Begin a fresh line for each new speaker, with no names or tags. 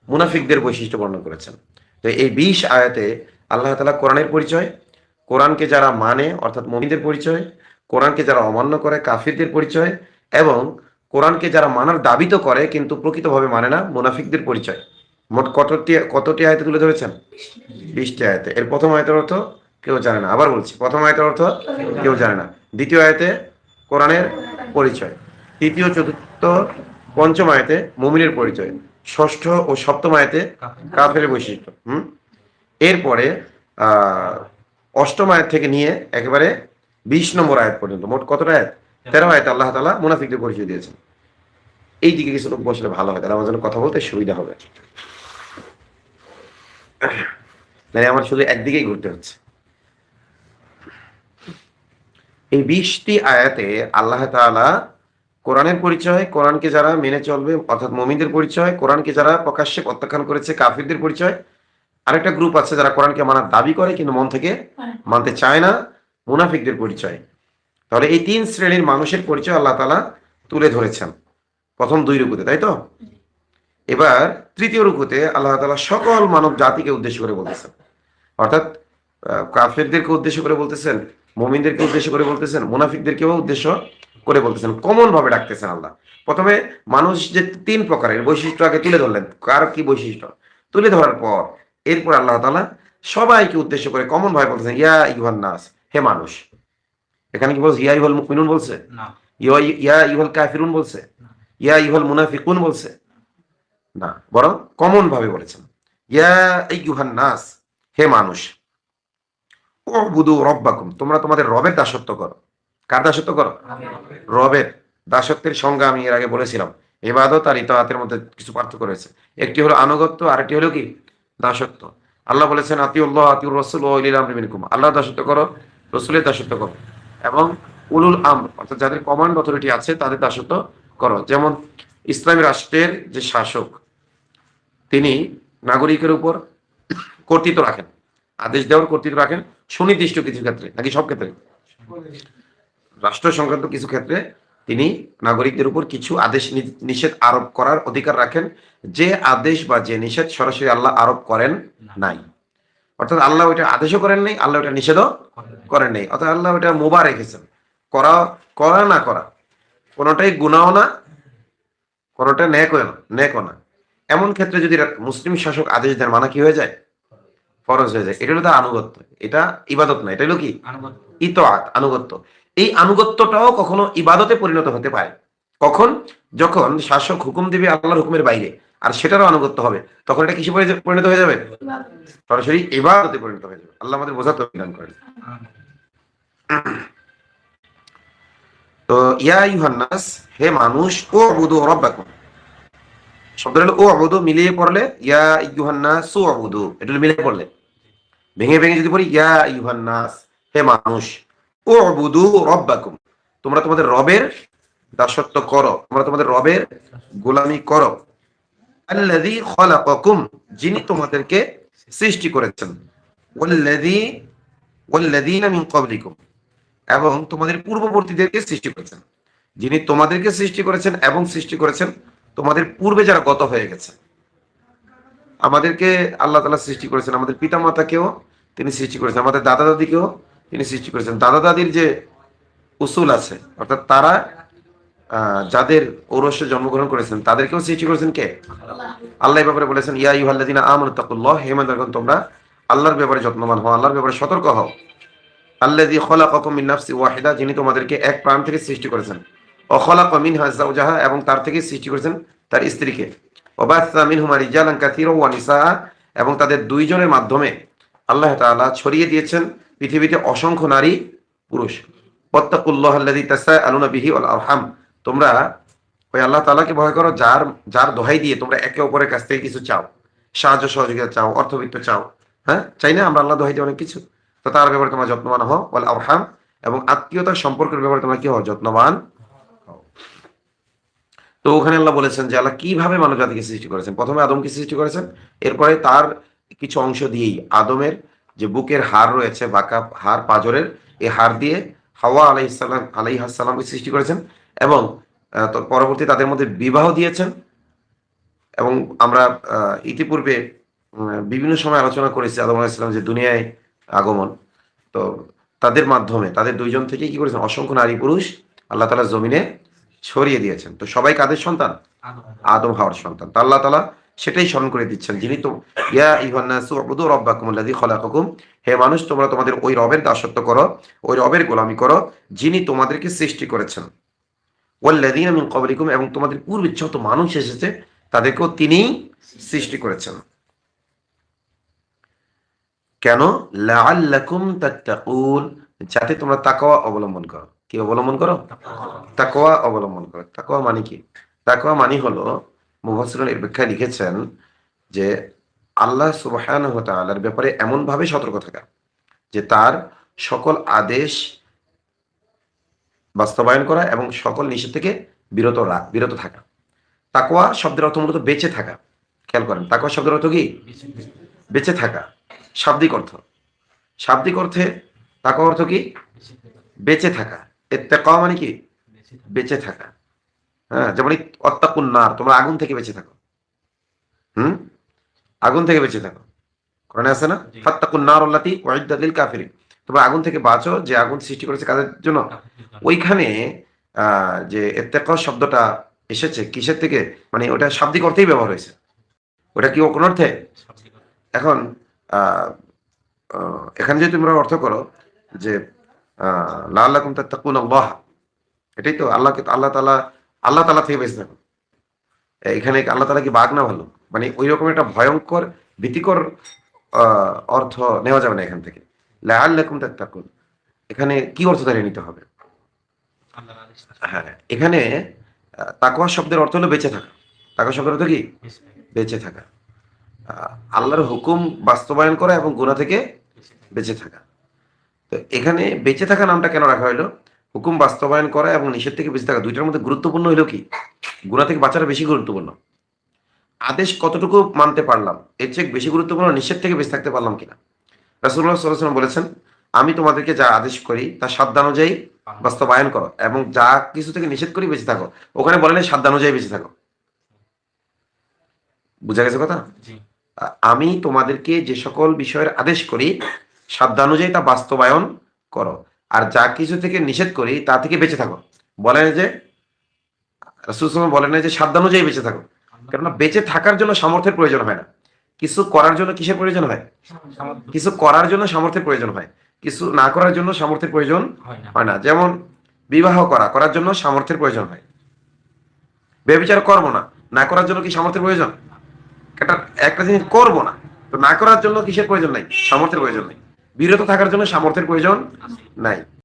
মুনাফিকদের বৈশিষ্ট্য বর্ণনা করেছেন। তো এই 20 আয়াতে আল্লাহ তাআলা কোরআনের পরিচয়, কোরআনকে যারা মানে অর্থাৎ মুমিনদের পরিচয়, কোরআনকে যারা অমান্য করে কাফিরদের পরিচয়, এবং কোরআনকে যারা মানার দাবি তো করে কিন্তু প্রকৃতভাবে মানে না মুনাফিকদের পরিচয়, মোট কতটি আয়াতে তুলে ধরেছেন? 20টি আয়াতে। এর প্রথম আয়াতের অর্থ কেউ জানে না, আবার বলছি, প্রথম আয়াতের অর্থ কেউ জানে না। দ্বিতীয় আয়াতে কোরআনের পরিচয়, তৃতীয় চতুর্থ পঞ্চম আয়াতে মুমিনের পরিচয়, ষষ্ঠ ও সপ্তম আয়াতে কাফেরের বৈশিষ্ট্য। এরপরে আহ অষ্টম আয়াত থেকে নিয়ে একেবারে 20 নম্বর আয়াত পর্যন্ত মোট কতটা আয়াত? 13 আয়াতে আল্লাহ তাআলা মুনাফিকদের পরিচয় দিয়েছেন। এই দিকে কিছু লোক বসলে ভালো হয়, তাহলে আমার জন্য কথা বলতে সুবিধা হবে। মানে আমার শুধু একদিকেই ঘুরতে হচ্ছে। এই 20টি আয়াতে আল্লাহ তাআলা কোরআনের পরিচয়, কোরআনকে যারা মেনে চলবে অর্থাৎ মুমিনদের পরিচয়, কোরআনকে যারা প্রকাশ্যে প্রত্যাখ্যান করেছে কাফিরদের পরিচয়, আরেকটা গ্রুপ আছে যারা কোরআনকে মানার দাবি করে কিন্তু মন থেকে মানতে চায় না, মুনাফিকদের পরিচয়। তাহলে এই 3 শ্রেণীর মানুষের পরিচয় আল্লাহ তাআলা তুলে ধরেছেন প্রথম 2 রুকুতে, তাই তো? এবার তৃতীয় রুকুতে আল্লাহ তাআলা সকল মানব জাতিকে উদ্দেশ্য করে বলতেছেন, অর্থাৎ কাফেরদেরকে উদ্দেশ্য করে বলতেছেন, মুমিনদেরকে উদ্দেশ্য করে বলতেছেন, মুনাফিকদেরকেও উদ্দেশ্য করে বলতেছেন, কমন ভাবে ডাকতেছেন আল্লাহ। প্রথমে মানুষ যে 3 প্রকারের বৈশিষ্ট্য আগে তুলে ধরলেন, কার কি বৈশিষ্ট্য তুলে ধরার পর এরপর আল্লাহ তাআলা সবাইকে উদ্দেশ্য করে কমন ভাবে বলতেছেন, ইয়া আইয়ুহান নাস, হে মানুষ। এখানে কি বলছে? ইয়া আইয়ুহাল মুমিনুন বলছে না, ইয়া আইয়ুহাল কাফিরুন বলছে, ইয়া আইয়ুহাল মুনাফিকুন বলছে না, বরং কমন ভাবে বলেছেন, ইয়া আইয়ুহান নাস, হে মানুষ, উবুদু রব্বাকুম, তোমরা তোমাদের রবের দাসত্ব করো। কার দাসত্ব করো? রবের। দাসত্বের সংজ্ঞা আমি এর আগে বলেছিলাম, ইবাদত আর ইতাআতের মধ্যে কিছু পার্থক্য রয়েছে। একটি হলো আনুগত্য, আরেকটি হলো কি? দাসত্ব। আল্লাহ বলেছেন আতিউল্লাহ আতিউর রাসূল ওয়া উলিল আমরি মিনকুম, আল্লাহর দাসত্ব করো, রাসূলের দাসত্ব করো, এবং উলুল আমর অর্থাৎ যাদের কমান্ড অথরিটি আছে তাদের দাসত্ব করো। যেমন ইসলামী রাষ্ট্রের যে শাসক, তিনি নাগরিকের উপর কর্তৃত্ব রাখেন, আদেশ দেওয়ার কর্তৃত্ব রাখেন সুনির্দিষ্ট কিছু ক্ষেত্রে, নাকি সব ক্ষেত্রে? রাষ্ট্র সংক্রান্ত কিছু ক্ষেত্রে তিনি নাগরিকদের উপর কিছু আদেশ নিষেধ আরোপ করার অধিকার রাখেন, যে আদেশ বা যে নিষেধ সরাসরি আল্লাহ আরোপ করেন নাই। অর্থাৎ আল্লাহ ওইটা আদেশও করেন নাই, আল্লাহ ওইটা নিষেধও করেন নাই। অর্থাৎ আল্লাহ ওইটা মুবাহ রেখেছেন। করা করা না করা কোনোটাই গুনাহও না, কোনোটা নেকও না। এমন ক্ষেত্রে যদি মুসলিম শাসক আদেশ দেন, মানা কি হয়ে যায়? ফরজ হয়ে যায়। এটা হলো তার আনুগত্য, এটা ইবাদত না, এটা হলো কি? ইতাআত, আনুগত্য। এই আনুগত্যটাও কখনো ইবাদতে পরিণত হতে পারে। কখন? যখন শাসক হুকুম দিবে আল্লাহর হুকুমের বাইরে, আর সেটারও আনুগত্য হবে, তখন এটা কিসে পরিণত হয়ে যাবে? সরাসরি ইবাদতে পরিণত হয়ে যাবে। আল্লাহ আমাদের বোঝার তৌফিক দান করেন। তো ইয়া আইয়ুহান নাস, হে মানুষ, উবুদু রাব্বাকুম, শব্দটা হলো উবুদু মিলিয়ে পড়লে ইয়া আইয়ুহান নাস উবুদু, এটা মিলিয়ে পড়লে, ভেঙে ভেঙে যদি পড়ি ইয়া আইয়ুহান নাস, হে মানুষ, উবুদু রাব্বাকুম, তোমরা তোমাদের রবের দাসত্ব করো, তোমরা তোমাদের রবের গোলামি করো, আল্লাযী খালাকাকুম, যিনি তোমাদেরকে সৃষ্টি করেছেন, ওয়াল্লাযীনা মিন ক্বাবলিকুম, এবং তোমাদের পূর্ববর্তীদেরকে সৃষ্টি করেছেন। যিনি তোমাদেরকে সৃষ্টি করেছেন এবং সৃষ্টি করেছেন তোমাদের পূর্বে যারা গত হয়ে গেছে। আমাদেরকে আল্লাহ তাআলা সৃষ্টি করেছেন, আমাদের পিতামাতাকেও তিনি সৃষ্টি করেছেন, আমাদের দাদা দাদিকেও তিনি সৃষ্টি করেছেন। দাদা দাদির যে উসুল আছে, অর্থাৎ তারা যাদের ঔরসে জন্মগ্রহণ করেছেন তাদেরকেও সৃষ্টি করেছেন কে? আল্লাহ এই ব্যাপারে বলেছেন, ইয়া আইয়ুহাল্লাযীনা আমানু তাকুল্লাহ, হে ঈমানদারগণ তোমরা আল্লাহর ব্যাপারে যত্নবান হও, আল্লাহর ব্যাপারে সতর্ক হও। আল্লাযী খালাকাকুম মিন নাফসিন ওয়াহিদা, যিনি তোমাদেরকে এক প্রাণ থেকে সৃষ্টি করেছেন, ওয়া খালাকা মিনহা যাওজাহা, এবং তার থেকে সৃষ্টি করেছেন তার স্ত্রীকে, ওয়া বাসসা মিনহুমা রিজালান কাসীরান ওয়া নিসা, এবং তাদের দুইজনের মাধ্যমে আল্লাহ তাআলা ছড়িয়ে দিয়েছেন পৃথিবীতে অসংখ্য নারী পুরুষ। ওয়াত্তাকুল্লাহাল্লাযী তাসাআলুনা বিহি ওয়াল আরহাম, তোমরা ওই আল্লাহ তাআলাকে ভয় করো যার যার দোহাই দিয়ে তোমরা একে অপরের কাছ থেকে কিছু চাও, সাহায্য সহযোগিতা চাও, অর্থবিত্ত চাও। হ্যাঁ, চাই না আমরা আল্লাহ দোহাই দিয়ে অনেক কিছু? তো তার ব্যাপারে তোমরা যত্নবান হও, ওয়াল আরহাম, এবং আত্মীয়তার সম্পর্কের ব্যাপারে তোমরা কি হও? যত্নবান হও। তো ওখানে আল্লাহ বলেছেন যে আল্লাহ কিভাবে মানব জাতিকে সৃষ্টি করেছেন। প্রথমে আদমকে সৃষ্টি করেছেন, এরপরে তার কিছু অংশ দিয়েই আদমের যে বুকের হাড় রয়েছে, বাঁকা হাড় পাঁজরের, এই হাড় দিয়ে হাওয়া আলাইহিস সালামকে সৃষ্টি করেছেন, এবং পরবর্তী তাদের মধ্যে বিবাহ দিয়েছেন, এবং আমরা ইতিপূর্বে বিভিন্ন সময় আলোচনা করেছি আদম আলাইহিস সালাম যে দুনিয়ায় আগমন। তো তাদের মাধ্যমে তাদের ২ জন থেকেই কি করেছেন? অসংখ্য নারী পুরুষ আল্লাহ তাআলা জমিনে ছড়িয়ে দিয়েছেন। তো সবাই কাদের সন্তান? আদম হাওয়ার সন্তান। তো আল্লাহ তাআলা সেটাই স্মরণ করে দিচ্ছেন। যিনি তো ইয়া আইয়ুহান নাসু উবুদু রাব্বাকুমুল্লাযী খালাকাকুম, হে মানুষ তোমরা তোমাদের ওই রবের দাসত্ব করো, ওই রবের গোলামি করো যিনি তোমাদেরকে সৃষ্টি করেছেন। ওয়াল্লাযীনা মিন ক্বাবলিকুম, এবং তোমাদের পূর্বে যত মানুষ এসেছে তাদেরকেও তিনিই সৃষ্টি করেছেন। কেন? লাআল্লাকুম তাত্তাকুন, যাতে তোমরা তাকওয়া অবলম্বন করো। কি অবলম্বন করো? তাকওয়া অবলম্বন করো। তাকওয়া মানে কি? তাকওয়া মানে হলো, মুফাসসিরুন এর ব্যাখ্যায় লিখেছেন যে আল্লাহ সুবহানাহু ওয়া তাআলার ব্যাপারে এমনভাবে সতর্ক থাকা যে তার সকল আদেশ বাস্তবায়ন করা এবং সকল নিষেধ থেকে বিরত থাকা। তাকওয়া শব্দের অর্থ মূলত বেঁচে থাকা। খেয়াল করেন, তাকওয়া শব্দের অর্থ কি? বেঁচে থাকা। শাব্দিক অর্থ। শাব্দিক অর্থে তাকওয়া অর্থ কি? বেঁচে থাকা। ইত্তাকা মানে কি? বেঁচে থাকা। হ্যাঁ, যেমন অত্তাকুন নার, তোমরা আগুন থেকে বেঁচে থাকো। হুম? আগুন থেকে বেঁচে থাকো। কোরআনে আছে না? ফাত্তাকুন নার আল্লাতী উইদ্দাত লিল কাফিরিন। তোমরা আগুন থেকে বাঁচো যে আগুন সৃষ্টি করেছে কাদের জন্য? ওইখানে যে ইত্তাকা শব্দটা এসেছে কিসের থেকে? মানে ওটা শাব্দিক অর্থেই ব্যবহার হয়েছে। ওটা কি কোন অর্থে? এখন আ আ এখানে যদি তোমরা অর্থ করো যে লাআল্লাকুম তাত্তাকুনাল্লাহ, এটাই তো আল্লাহ তাআলা থেকে বেঁচে থাকো। এখানে আল্লাহ তাআলা কি বাঘ না ভাল্লুক? মানে ঐরকম একটা ভয়ংকর ভীতিকর আ অর্থ নেওয়া যাবে না এখান থেকে। লাআল্লাকুম তাত্তাকুন, এখানে কি অর্থ দাঁড়িয়ে নিতে হবে? হ্যাঁ, এখানে তাকওয়া শব্দের অর্থ হলো বেঁচে থাকা। তাকওয়া শব্দের অর্থ কি? বেঁচে থাকা। আ আল্লাহর হুকুম বাস্তবায়ন করা এবং গুনাহ থেকে বেঁচে থাকা। তো এখানে বেঁচে থাকা নামটা কেন রাখা হইলো? হুকুম বাস্তবায়ন করা এবং নিষেধ থেকে বেঁচে থাকা ২ টার মধ্যে গুরুত্বপূর্ণ হইলো কি? গুনাহ থেকে বাঁচাটা বেশি গুরুত্বপূর্ণ। আদেশ কতটুকু মানতে পারলাম, এর চেয়ে বেশি গুরুত্বপূর্ণ নিষেধ থেকে বেঁচে থাকতে পারলাম কিনা। রাসূলুল্লাহ সাল্লাল্লাহু আলাইহি ওয়াসাল্লাম বলেছেন, আমি তোমাদেরকে যা আদেশ করি তা সাধ্যানুযায়ী বাস্তবায়ন করো এবং যা কিছু থেকে নিষেধ করি বেঁচে থাকো। ওখানে বলে নাই সাধ্যানুযায়ী বেঁচে থাকো। বুঝা গেছে কথা? আমি তোমাদেরকে যে সকল বিষয়ের আদেশ করি সাধ্যানুযায়ী তা বাস্তবায়ন করো। আর যা কিছু থেকে নিষেধ করি তা থেকে বেঁচে থাকো। বলে না যে রাসূলুল্লাহ সাল্লাল্লাহু আলাইহি ওয়াসাল্লাম বলেন না যে সাধ্যানুযায়ী বেঁচে থাকো। কেননা বেঁচে থাকার জন্য সামর্থ্যের প্রয়োজন হয় না। কিছু করার জন্য কিসের প্রয়োজন হয়? কিছু করার জন্য সামর্থ্যের প্রয়োজন হয়। কিছু না করার জন্য সামর্থ্যের প্রয়োজন হয় না। যেমন বিবাহ করার জন্য সামর্থ্যের প্রয়োজন হয়। ব্যভিচার করব না, না করার জন্য কি সামর্থ্যের প্রয়োজন? একটা জিনিস করব না, তো না করার জন্য কিসের প্রয়োজন নাই? সামর্থ্যের প্রয়োজন নাই। বিরত থাকার জন্য সামর্থ্যের প্রয়োজন নাই।